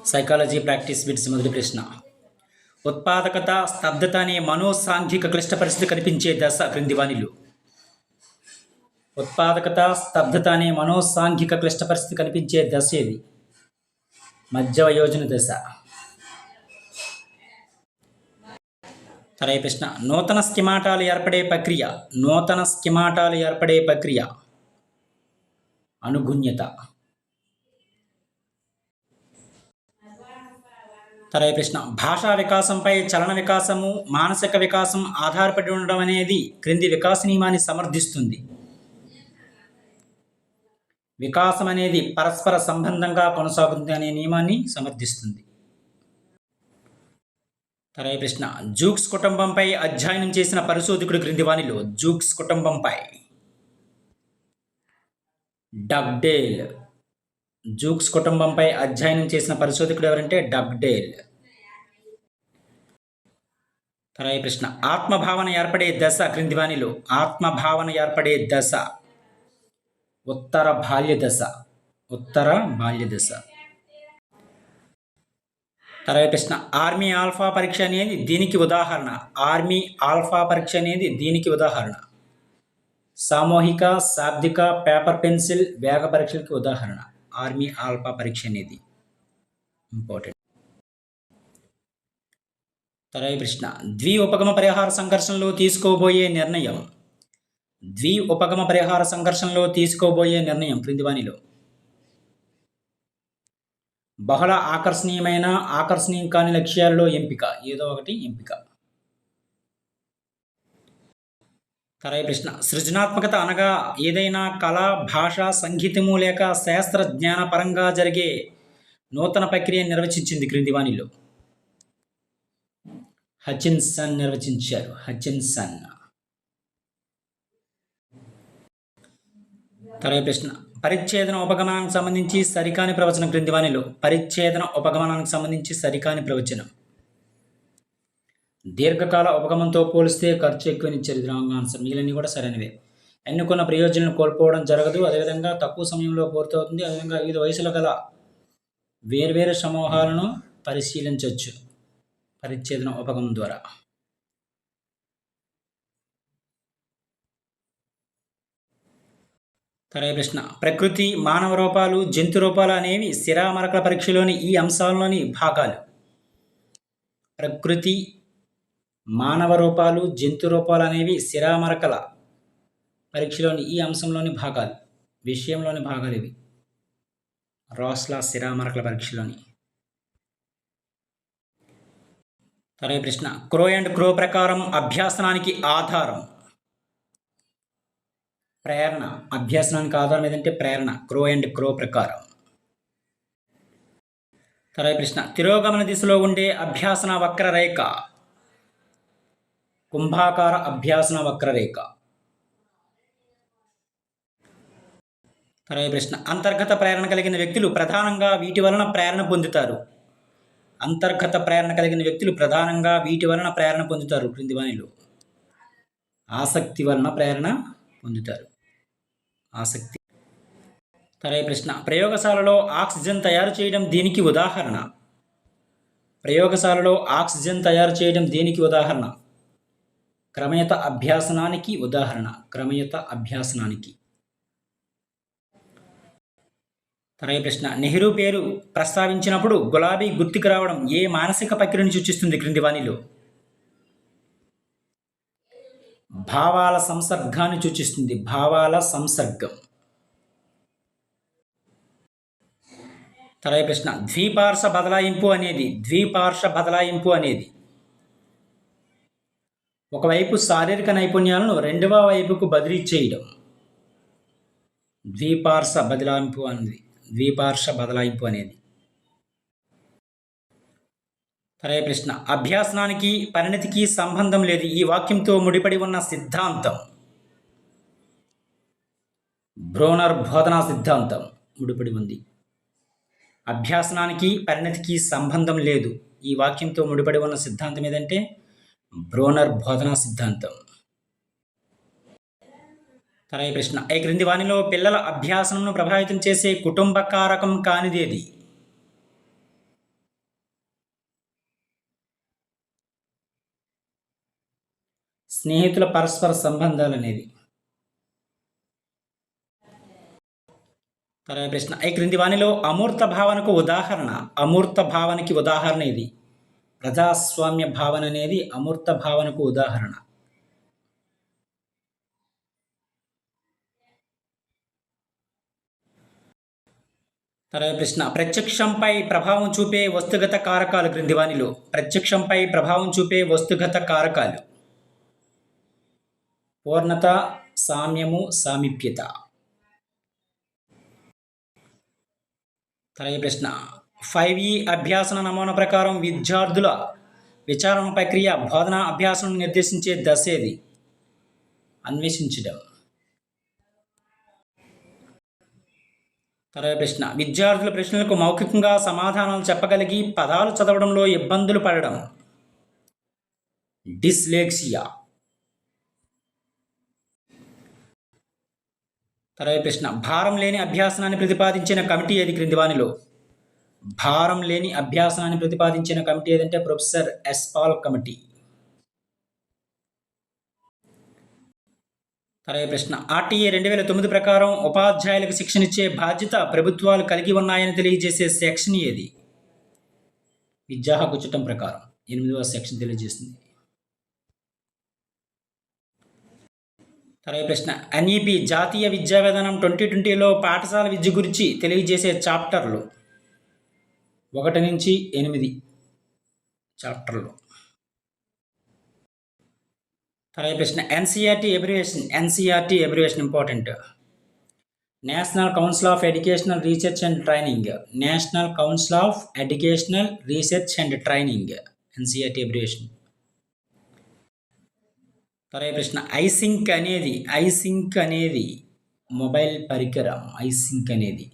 Psychology practice bits మొదటి ప్రశ్న. ఉత్పాదకత, స్తబ్దత అనే మనోసాంఘిక క్లిష్ట పరిస్థితి కనిపించే దశ క్రింది వానిలో. ఉత్పాదకత, స్తబ్దత అనే మనోసాంఘిక క్లిష్ట పరిస్థితి కనిపించే దశ ఏది? మధ్య వయోజన దశ. సరైన ప్రశ్న. నూతన స్కిమాటాలు ఏర్పడే ప్రక్రియ. నూతన స్కిమాటాలు ఏర్పడే ప్రక్రియ అనుగుణ్యత. సరైన ప్రశ్న. భాషా వికాసంపై చలన వికాసము, మానసిక వికాసం ఆధారపడి ఉండడం అనేది క్రింది వికాస నియమాన్ని సమర్థిస్తుంది. వికాసం అనేది పరస్పర సంబంధంగా కొనసాగుతుంది అనే నియమాన్ని సమర్థిస్తుంది. సరైన ప్రశ్న. జూక్స్ కుటుంబంపై అధ్యయనం చేసిన పరిశోధకుడు క్రింది వానిలో. జూక్స్ కుటుంబంపై. డగ్డేల్. జూక్స్ కుటుంబంపై అధ్యయనం చేసిన పరిశోధకుడు ఎవరంటే డగ్డేల్. సరైన ప్రశ్న. ఆత్మభావన ఏర్పడే దశ క్రింది వానిలో. ఆత్మభావన ఏర్పడే దశ ఉత్తర బాల్య దశ. ఉత్తర బాల్య దశ. సరైన ప్రశ్న. ఆర్మీ ఆల్ఫా పరీక్ష అనేది దీనికి ఉదాహరణ. ఆర్మీ ఆల్ఫా పరీక్ష అనేది దీనికి ఉదాహరణ. సామూహిక, శాబ్దిక, పేపర్ పెన్సిల్, వేగ పరీక్షలకు ఉదాహరణ. ఆర్మీ ఆల్ఫా పరీక్ష అనేది ఇంపార్టెంట్. సరైన ప్రశ్న. ద్వి ఉపగమ పరిహార సంఘర్షణలో తీసుకోబోయే నిర్ణయం. ద్వి ఉపగమ పరిహార సంఘర్షణలో తీసుకోబోయే నిర్ణయం క్రింది వానిలో. బహుళ ఆకర్షణీయమైన, ఆకర్షణీయం కాని లక్ష్యాలలో ఎంపిక. ఏదో ఒకటి ఎంపిక. సరైన ప్రశ్న. సృజనాత్మకత అనగా ఏదైనా కళ, భాష, సంగీతము లేక శాస్త్ర జ్ఞాన పరంగా జరిగే నూతన ప్రక్రియను నిర్వచించింది క్రింది వానిలో. హచిన్సన్ నిర్వచించారు. హచిన్సన్. సరైన ప్రశ్న. పరిచ్ఛేదన ఉపగమనానికి సంబంధించి సరికాని ప్రవచనం క్రింది వానిలో. పరిచ్ఛేదన ఉపగమనానికి సంబంధించి సరికాని ప్రవచనం. దీర్ఘకాల ఉపగమంతో పోలిస్తే ఖర్చు ఎక్కువనిచ్చారు. ఇది రాంగ్ ఆన్సర్. మిగిలినవి కూడా సరైనవే. ఎన్నుకున్న ప్రయోజనాలను కోల్పోవడం జరగదు. అదేవిధంగా తక్కువ సమయంలో పూర్తవుతుంది. అదేవిధంగా వివిధ వయసుల గల వేర్వేరు సమూహాలను పరిశీలించవచ్చు పరిచ్ఛేదన ఉపగమం ద్వారా. సరైన ప్రశ్న. ప్రకృతి, మానవ రూపాలు, జంతు రూపాలు అనేవి శిరామరకల పరీక్షలోని ఈ అంశాల్లోని భాగాలు. ప్రకృతి, మానవ రూపాలు, జంతు రూపాలు అనేవి శిరామరకల పరీక్షలోని ఈ అంశంలోని భాగాలు, విషయంలోని భాగాలు ఇవి. రాస్లా శిరామరకల పరీక్షలోని. సరైన ప్రశ్న. క్రో అండ్ క్రో ప్రకారం అభ్యాసనానికి ఆధారం. ప్రేరణ. అభ్యాసనానికి ఆధారం ఏదంటే ప్రేరణ. క్రో అండ్ క్రో ప్రకారం. సరైన ప్రశ్న. తిరోగమన దిశలో ఉండే అభ్యాసన వక్రరేఖ. కుంభాకార అభ్యాసన వక్రరేఖ. సరైన ప్రశ్న. అంతర్గత ప్రేరణ కలిగిన వ్యక్తులు ప్రధానంగా వీటి వలన ప్రేరణ పొందుతారు. అంతర్గత ప్రేరణ కలిగిన వ్యక్తులు ప్రధానంగా వీటి వలన ప్రేరణ పొందుతారు క్రింది వానిలో. ఆసక్తి వలన ప్రేరణ పొందుతారు. ఆసక్తి. సరైన ప్రశ్న. ప్రయోగశాలలో ఆక్సిజన్ తయారు చేయడం దీనికి ఉదాహరణ. ప్రయోగశాలలో ఆక్సిజన్ తయారు చేయడం దీనికి ఉదాహరణ. క్రమయుత అభ్యాసనానికి ఉదాహరణ. క్రమయుత అభ్యాసనానికి. సరైన ప్రశ్న. నెహ్రూ పేరు ప్రస్తావించినప్పుడు గులాబీ గుర్తుకు రావడం ఏ మానసిక ప్రక్రియను సూచిస్తుంది క్రింది వానిలో. భావాల సంసర్గాన్ని సూచిస్తుంది. భావాల సంసర్గం. సరైన ప్రశ్న. ద్విపార్ష బదలాయింపు అనేది ఒకవైపు శారీరక నైపుణ్యాలను రెండవ వైపుకు బదిలీ చేయడం. ద్విపార్ష బదలాయింపు అనేది. సరైన ప్రశ్న. అభ్యాసనానికి పరిణతికి సంబంధం లేదు. ఈ వాక్యంతో ముడిపడి ఉన్న సిద్ధాంతం. బ్రోనర్ బోధనా సిద్ధాంతం ముడిపడి ఉంది. అభ్యాసనానికి పరిణతికి సంబంధం లేదు. ఈ వాక్యంతో ముడిపడి ఉన్న సిద్ధాంతం ఏదంటే బ్రోనర్ బోధనా సిద్ధాంతం. సరైన ప్రశ్న. ఈ క్రింది వానిలో పిల్లల అభ్యాసనను ప్రభావితం చేసే కుటుంబ కారకం కానిదేది. స్నేహితుల పరస్పర సంబంధాలు అనేది. తర్వాత ప్రశ్న, ఈ క్రింది వానిలో అమూర్త భావనకు ఉదాహరణ. అమూర్త భావనకి ఉదాహరణ ఇది. ప్రజాస్వామ్య భావన అనేది అమూర్త భావనకు ఉదాహరణ. తర్వాత ప్రశ్న, ప్రత్యక్షంపై ప్రభావం చూపే వస్తుగత కారకాలు క్రింది వానిలో. ప్రత్యక్షంపై ప్రభావం చూపే వస్తుగత కారకాలు. పూర్ణత, సామ్యము, సామీప్యత. తర్వాత ప్రశ్న, 5E అభ్యాసన నమూనా ప్రకారం విద్యార్థుల విచారణ ప్రక్రియ బోధనా అభ్యాసం నిర్దేశించే దశ ఏది? అన్వేషించడం. తర్వాత ప్రశ్న, విద్యార్థుల ప్రశ్నలకు మౌఖికంగా సమాధానాలు చెప్పగలిగి పదాలు చదవడంలో ఇబ్బందులు పడడం. డిస్లెక్సియా. తర్వాత ప్రశ్న, భారం లేని అభ్యాసనాన్ని ప్రతిపాదించిన కమిటీ ఏది క్రింది వానిలో? భారం లేని అభ్యాసనాన్ని ప్రతిపాదించిన కమిటీ ఏదంటే ప్రొఫెసర్ ఎస్పాల్ కమిటీ. తర్వాత ప్రశ్న, ఆర్టీఏ 2009 ప్రకారం ఉపాధ్యాయులకు శిక్షణ ఇచ్చే బాధ్యత ప్రభుత్వాలు కలిగి ఉన్నాయని తెలియజేసే సెక్షన్ ఏది? విద్యా హక్కు చట్టం ప్రకారం 8వ సెక్షన్ తెలియజేస్తుంది. తర్వాత ప్రశ్న, ఎన్ఈపి జాతీయ విద్యా విధానం 2020లో పాఠశాల విద్య గురించి తెలియజేసే చాప్టర్లు 1 నుంచి 8 చాప్టర్లు. తర్వాత ప్రశ్న, NCERT abbreviation important. National council of educational research and training. National council of educational research and training, NCERT abbreviation. తర్వాత ప్రశ్న, ఐసింక్ అనేది మొబైల్ పరికరం. ఐసింక్ అనేది.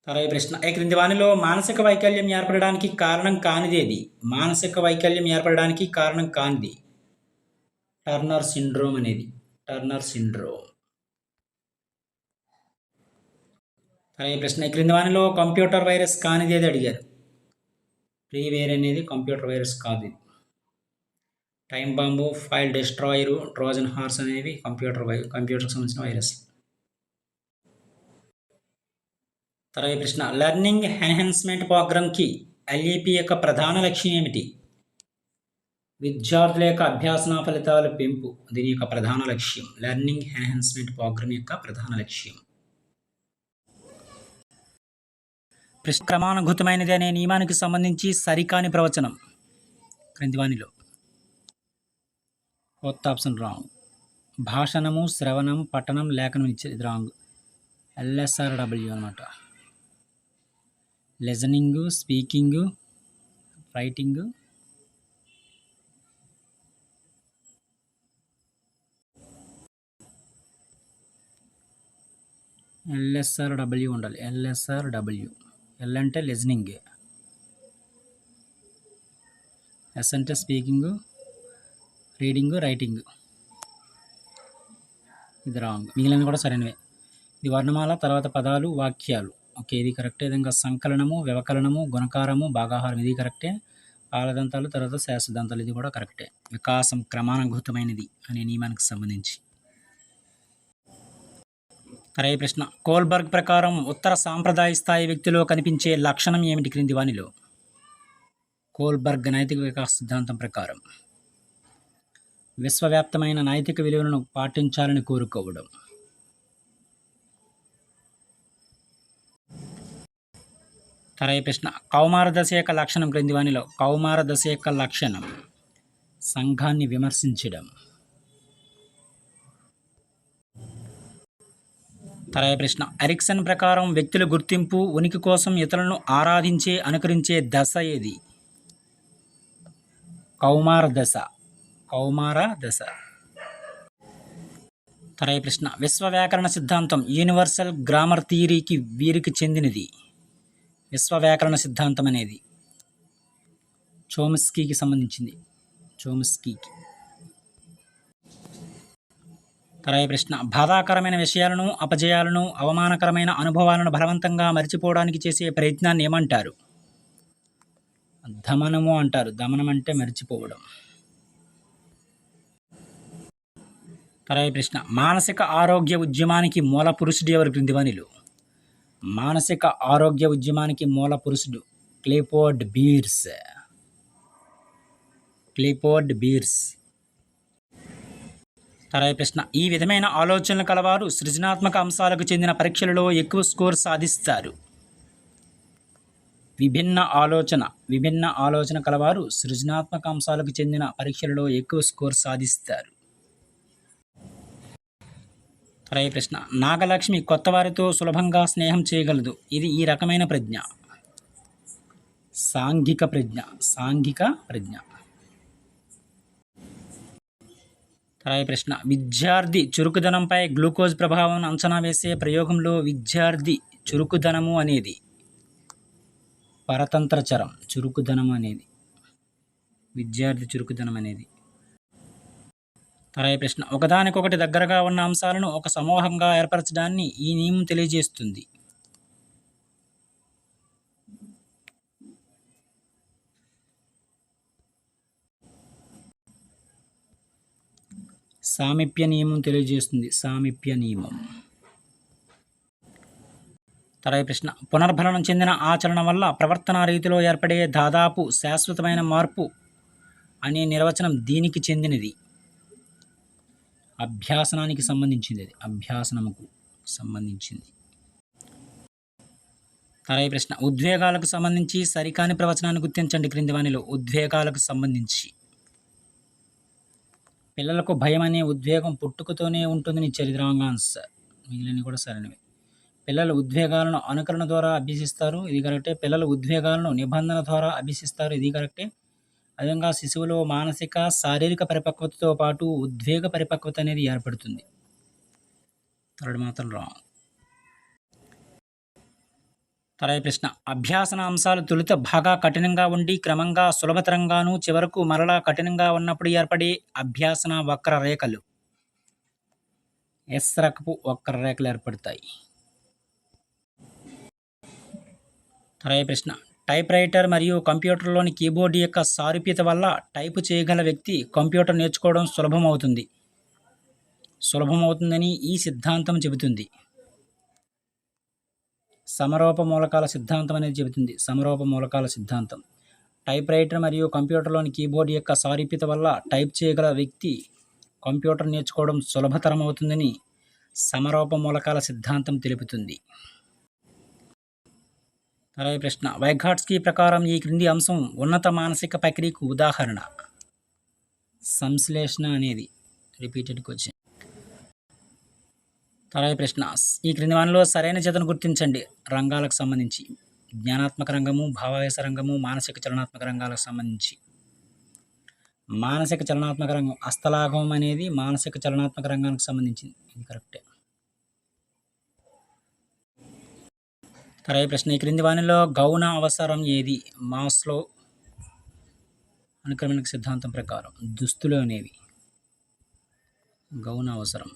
తర్వాత ప్రశ్న, ఈ క్రింది వానిలో మానసిక వైకల్యం ఏర్పడడానికి కారణం కానిదేది? మానసిక వైకల్యం ఏర్పడడానికి కారణం కానిది టర్నర్ సిండ్రోమ్ అనేది. Turner syndrome. తర్వాత ప్రశ్న, ఈ క్రింది వానిలో కంప్యూటర్ వైరస్ కానిదేది అడిగారు. ఫ్రీవేర్ అనేది కంప్యూటర్ వైరస్ కాదు. Time bomb, file destroyer, Trojan horse అనేవి కంప్యూటర్కి సంబంధించిన వైరస్. తర్వాత ప్రశ్న, లెర్నింగ్ ఎన్హాన్స్మెంట్ ప్రోగ్రామ్కి ఎల్ఈపి యొక్క ప్రధాన లక్ష్యం ఏమిటి? విద్యార్థుల యొక్క అభ్యాసన ఫలితాల పెంపు దీని యొక్క ప్రధాన లక్ష్యం. లెర్నింగ్ ఎన్హాన్స్మెంట్ ప్రోగ్రామ్ యొక్క ప్రధాన లక్ష్యం. ప్రశ్న, క్రమానుగతమైనది అనే నియమానికి సంబంధించి సరికాని ప్రవచనం క్రింది వానిలో. కొత్త ఆప్షన్ రాంగ్. భాషణము, శ్రవణం, పఠనం, లేఖనం ఇచ్చేది రాంగ్. LSRW అనమాట. Listening, speaking, writing. LSRW ఉండాలి. LSRW. L అంటే లిజనింగ్, S అంటే స్పీకింగ్, రీడింగ్, రైటింగ్. ఇది రాంగ్. మిగిలిన కూడా సరైనవే. ఇది వర్ణమాల, తర్వాత పదాలు, వాక్యాలు. ఓకే, ఇది కరెక్టే. విధంగా సంకలనము, వ్యవకలనము, గుణకారము, భాగాహారం ఇది కరెక్టే. పాలదంతాలు, తర్వాత శాశ్వతంతాలు ఇది కూడా కరెక్టే. వికాసం క్రమానుగతమైనది అనే నియమానికి సంబంధించి. తర్వాత ప్రశ్న, కోల్బర్గ్ ప్రకారం ఉత్తర సాంప్రదాయ స్థాయి వ్యక్తిలో కనిపించే లక్షణం ఏమిటి క్రింది వానిలో? కోల్బర్గ్ నైతిక వికాస సిద్ధాంతం ప్రకారం విశ్వవ్యాప్తమైన నైతిక విలువలను పాటించాలని కోరుకోవడం. తర్వాత ప్రశ్న, కౌమార దశ యొక్క లక్షణం క్రింది వానిలో. కౌమార దశ యొక్క లక్షణం సంఘాన్ని విమర్శించడం. తర్వాత ప్రశ్న, ఎరిక్సన్ ప్రకారం వ్యక్తుల గుర్తింపు, ఉనికి కోసం ఇతరులను ఆరాధించే, అనుకరించే దశ ఏది? కౌమార దశ. తర్వాత ప్రశ్న, విశ్వ వ్యాకరణ సిద్ధాంతం యూనివర్సల్ గ్రామర్ థియరీకి వీరికి చెందినది. విశ్వ వ్యాకరణ సిద్ధాంతం అనేది చోమ్స్కీకి సంబంధించింది. చోమ్స్కీకి. తర్వాత ప్రశ్న, బాధాకరమైన విషయాలను, అపజయాలను, అవమానకరమైన అనుభవాలను బలవంతంగా మరిచిపోవడానికి చేసే ప్రయత్నాన్ని ఏమంటారు? దమనము అంటారు. దమనం అంటే మరిచిపోవడం. తర్వాత ప్రశ్న, మానసిక ఆరోగ్య ఉద్యమానికి మూల పురుషుడు ఎవరు క్రింది వానిలో? మానసిక ఆరోగ్య ఉద్యమానికి మూల పురుషుడు క్లేపోర్డ్ బీర్స్. క్లేపోర్డ్ బీర్స్. తర్వాత ప్రశ్న, ఈ విధమైన ఆలోచనలు కలవారు సృజనాత్మక అంశాలకు చెందిన పరీక్షలలో ఎక్కువ స్కోర్ సాధిస్తారు. విభిన్న ఆలోచన కలవారు సృజనాత్మక అంశాలకు చెందిన పరీక్షలలో ఎక్కువ స్కోర్ సాధిస్తారు. తర్వాత ప్రశ్న, నాగలక్ష్మి కొత్త వారితో సులభంగా స్నేహం చేయగలదు. ఇది ఈ రకమైన ప్రజ్ఞ. సాంఘిక ప్రజ్ఞ. తర్వాత ప్రశ్న, విద్యార్థి చురుకుదనంపై గ్లూకోజ్ ప్రభావం అంచనా వేసే ప్రయోగంలో విద్యార్థి చురుకుదనము అనేది పరతంత్ర చరం. విద్యార్థి చురుకుదనం అనేది. తర్వాత ప్రశ్న, ఒకదానికొకటి దగ్గరగా ఉన్న అంశాలను ఒక సమూహంగా ఏర్పరచడాన్ని ఈ నియమం తెలియజేస్తుంది. సామీప్య నియమం తెలియజేస్తుంది. తర్వాత ప్రశ్న, పునర్భరణం చెందిన ఆచరణ వల్ల ప్రవర్తనా రీతిలో ఏర్పడే దాదాపు శాశ్వతమైన మార్పు అనే నిర్వచనం దీనికి చెందినది. అభ్యాసనానికి సంబంధించింది. అభ్యాసనముకు సంబంధించింది. తర్వాత ప్రశ్న, ఉద్వేగాలకు సంబంధించి సరికాని ప్రవచనాన్ని గుర్తించండి క్రింది వానిలో. ఉద్వేగాలకు సంబంధించి పిల్లలకు భయం అనే ఉద్వేగం పుట్టుకతోనే ఉంటుందని ఇచ్చారు. ఇది రాంగ్ ఆన్సర్. మిగిలినవి కూడా సరైనవి. పిల్లలు ఉద్వేగాలను అనుకరణ ద్వారా అభ్యసిస్తారు. ఇది కరెక్టే. పిల్లలు ఉద్వేగాలను నిబంధన ద్వారా అభ్యసిస్తారు. ఇది కరెక్టే. అదేవిధంగా శిశువులో మానసిక శారీరక పరిపక్వతతో పాటు ఉద్వేగ పరిపక్వత అనేది ఏర్పడుతుంది. థర్డ్ మాత్రం రాంగ్. తర్వాత ప్రశ్న, అభ్యాసన అంశాలు తొలుత బాగా కఠినంగా ఉండి క్రమంగా సులభతరంగాను చివరకు మరలా కఠినంగా ఉన్నప్పుడు ఏర్పడే అభ్యాసన వక్రరేఖలు. ఎస్ రకపు వక్రరేఖలు ఏర్పడతాయి. తర్వాత ప్రశ్న, టైప్ రైటర్ మరియు కంప్యూటర్లోని కీబోర్డ్ యొక్క సారూప్యత వల్ల టైపు చేయగల వ్యక్తి కంప్యూటర్ నేర్చుకోవడం సులభమవుతుందని ఈ సిద్ధాంతం చెబుతుంది. సమరూప మూలకాల సిద్ధాంతం అనేది చెబుతుంది. టైప్ రైటర్ మరియు కంప్యూటర్లోని కీబోర్డ్ యొక్క సారూప్యత వల్ల టైప్ చేయగల వ్యక్తి కంప్యూటర్ నేర్చుకోవడం సులభతరం అవుతుందని సమరూప మూలకాల సిద్ధాంతం తెలుపుతుంది. తర్వాత ప్రశ్న, వైఘాట్స్కీ ప్రకారం ఈ క్రింది అంశం ఉన్నత మానసిక ప్రక్రియకు ఉదాహరణ. సంశ్లేషణ అనేది రిపీటెడ్ క్వశ్చన్. తర్వాత ప్రశ్న, ఈ క్రింది వానిలో సరైన జతను గుర్తించండి. రంగాలకు సంబంధించి జ్ఞానాత్మక రంగము, భావావేశ రంగము, మానసిక చలనాత్మక రంగాలకు సంబంధించి. మానసిక చలనాత్మక రంగం హస్తలాఘవం అనేది మానసిక చలనాత్మక రంగానికి సంబంధించింది. ఇది కరెక్టే. తర్వాత ప్రశ్న, ఈ క్రింది వానిలో గౌణ అవసరం ఏది? మాస్లో అనుక్రమణిక సిద్ధాంతం ప్రకారం దుస్తులు అనేవి గౌణ అవసరం.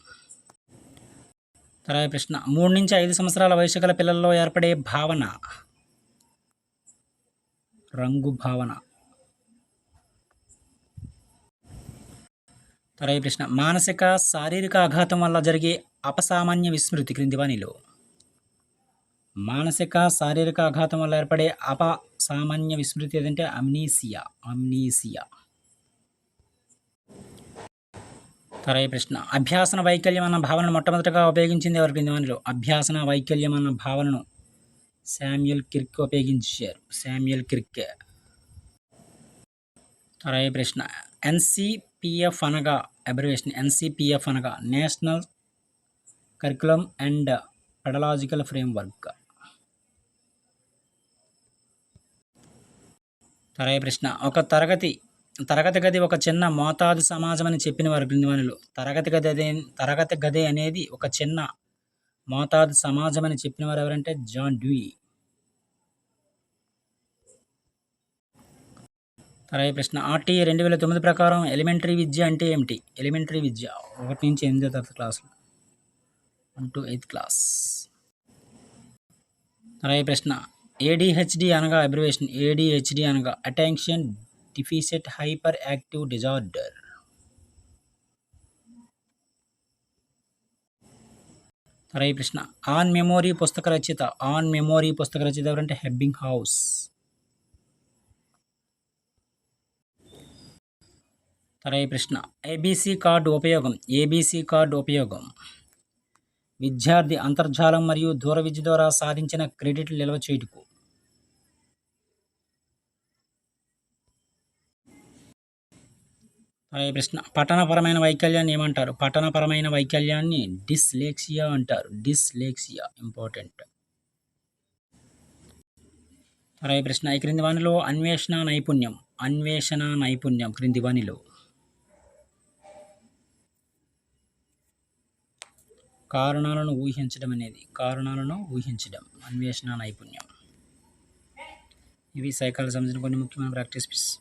తర్వాత ప్రశ్న, 3 నుంచి 5 సంవత్సరాల వయసు గల పిల్లల్లో ఏర్పడే భావన రంగు భావన. తర్వాత ప్రశ్న, మానసిక శారీరక ఆఘాతం వల్ల జరిగే అపసామాన్య విస్మృతి క్రింది వానిలో. మానసిక శారీరక ఆఘాతం వల్ల ఏర్పడే అపసామాన్య విస్మృతి ఏదంటే అమ్నీసియా. తర్వాత ప్రశ్న, అభ్యాసన వైకల్యం అన్న భావనను మొట్టమొదటిగా ఉపయోగించింది ఎవరు క్రింది వానిలో? అభ్యాసన వైకల్యం అన్న భావనను శామ్యూల్ కిర్క్ ఉపయోగించారు. తర్వాత ప్రశ్న, NCPF అనగా అబ్రివేషన్. NCPF అనగా నేషనల్ కరికులం అండ్ పెడలాజికల్ ఫ్రేమ్వర్క్. తర్వాత ప్రశ్న, ఒక తరగతి గది ఒక చిన్న మోతాదు సమాజం అని చెప్పిన వారు క్రింది వానిలో. తరగతి గది అనేది ఒక చిన్న మోతాదు సమాజం అని చెప్పిన వారు ఎవరంటే జాన్ డ్యూయి. తర్వాత ప్రశ్న, RTE 2009 ప్రకారం ఎలిమెంటరీ విద్య అంటే ఏమిటి? ఎలిమెంటరీ విద్య 1 నుంచి 8వ తరగతి క్లాసులు, 1 to 8th క్లాస్. తర్వాత ప్రశ్న, ఏడిహెచ్డి అనగా అబ్రివేషన్. ఏడిహెచ్డి అనగా attention deficit hyper active disorder. తర్వాయి ప్రశ్న, ఆన్ మెమోరీ పుస్తక రచయిత. ఆన్ మెమోరీ పుస్తక రచయిత ఎవరంటే హెబ్బింగ్ హౌస్. తర్వాయి ప్రశ్న, ఏబీసీ కార్డు ఉపయోగం. ఏబీసీ కార్డు ఉపయోగం విద్యార్థి అంతర్జాలం మరియు దూర విద్య ద్వారా సాధించిన క్రెడిట్లు నిల్వ చేయుటకు. తర్వాయి ప్రశ్న, పఠనపరమైన వైకల్యాన్ని ఏమంటారు. పఠనపరమైన వైకల్యాన్ని డిస్లెక్సియా అంటారు. Dyslexia important. తర్వాయి ప్రశ్న, ఈ క్రింది వానిలో అన్వేషణ నైపుణ్యం. అన్వేషణ నైపుణ్యం క్రింది వానిలో కారణాలను ఊహించడం అనేది. కారణాలను ఊహించడం అన్వేషణ నైపుణ్యం. ఇవి సైకాలజీ సంబంధించిన కొన్ని ముఖ్యమైన ప్రాక్టీస్.